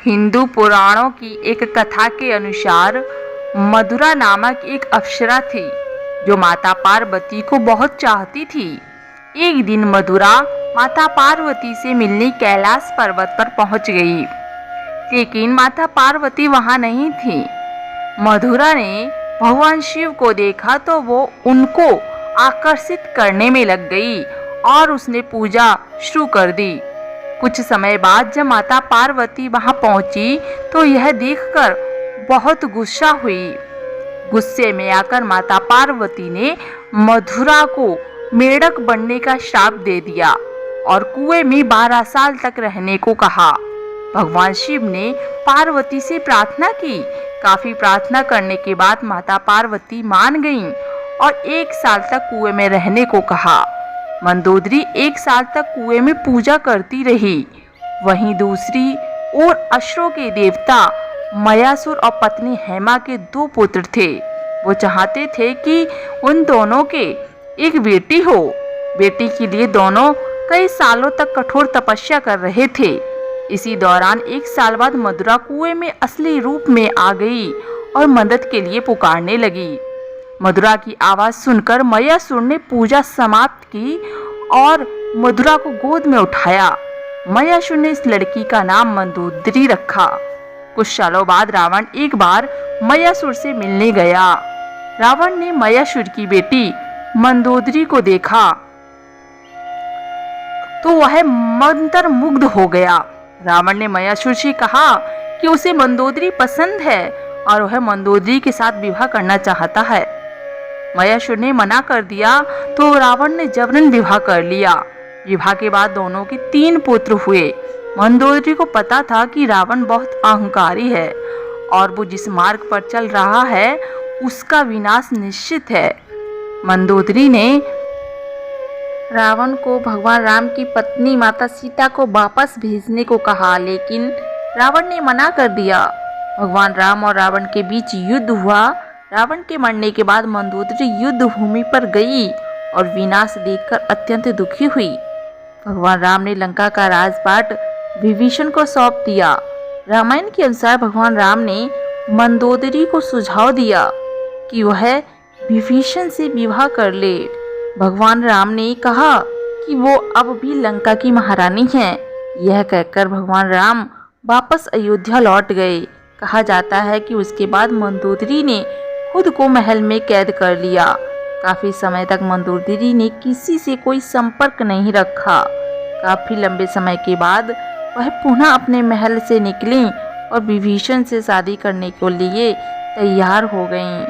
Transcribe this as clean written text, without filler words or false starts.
हिंदू पुराणों की एक कथा के अनुसार मधुरा नामक एक अप्सरा थी जो माता पार्वती को बहुत चाहती थी। एक दिन मधुरा माता पार्वती से मिलने कैलाश पर्वत पर पहुंच गई, लेकिन माता पार्वती वहां नहीं थी। मधुरा ने भगवान शिव को देखा तो वो उनको आकर्षित करने में लग गई और उसने पूजा शुरू कर दी। कुछ समय बाद जब माता पार्वती वहां पहुंची तो यह देखकर बहुत गुस्सा हुई। गुस्से में आकर माता पार्वती ने मधुरा को मेढक बनने का श्राप दे दिया और कुएं में 12 साल तक रहने को कहा। भगवान शिव ने पार्वती से प्रार्थना की। काफी प्रार्थना करने के बाद माता पार्वती मान गईं और 1 साल तक कुएं में रहने को कहा। मंदोदरी 1 साल तक कुएं में पूजा करती रही। वहीं दूसरी ओर असुरों के देवता मयासुर और पत्नी हेमा के 2 पुत्र थे। वो चाहते थे कि उन दोनों के एक बेटी हो। बेटी के लिए दोनों कई सालों तक कठोर तपस्या कर रहे थे। इसी दौरान 1 साल बाद मधुरा कुएं में असली रूप में आ गई और मदद के लिए पुकारने लगी। मधुरा की आवाज सुनकर मयासुर ने पूजा समाप्त की और मधुरा को गोद में उठाया। मयासुर ने इस लड़की का नाम मंदोदरी रखा। कुछ सालों बाद रावण एक बार मयासुर से मिलने गया। रावण ने मयासुर की बेटी मंदोदरी को देखा तो वह मंत्रमुग्ध हो गया। रावण ने मयासुर से कहा कि उसे मंदोदरी पसंद है और वह मंदोदरी के साथ विवाह करना चाहता है। मयासुर ने मना कर दिया तो रावण ने जबरन विवाह कर लिया। विवाह के बाद दोनों के 3 पुत्र हुए। मंदोदरी को पता था कि रावण बहुत अहंकारी है और वो जिस मार्ग पर चल रहा है उसका विनाश निश्चित है। मंदोदरी ने रावण को भगवान राम की पत्नी माता सीता को वापस भेजने को कहा, लेकिन रावण ने मना कर दिया। भगवान राम और रावण के बीच युद्ध हुआ। रावण के मरने के बाद मंदोदरी युद्ध भूमि पर गई और विनाश देखकर अत्यंत दुखी हुई। भगवान राम ने लंका का राजपाट विभीषण को सौंप दिया। रामायण के अनुसार भगवान राम ने मंदोदरी को सुझाव दिया कि वह विभीषण से विवाह कर ले। भगवान राम ने कहा कि वो अब भी लंका की महारानी हैं। यह कहकर भगवान राम वापस अयोध्या लौट गए। कहा जाता है कि उसके बाद मंदोदरी ने खुद को महल में कैद कर लिया। काफी समय तक मंदोदरी ने किसी से कोई संपर्क नहीं रखा। काफी लंबे समय के बाद वह पुनः अपने महल से निकली और विभीषण से शादी करने के लिए तैयार हो गईं।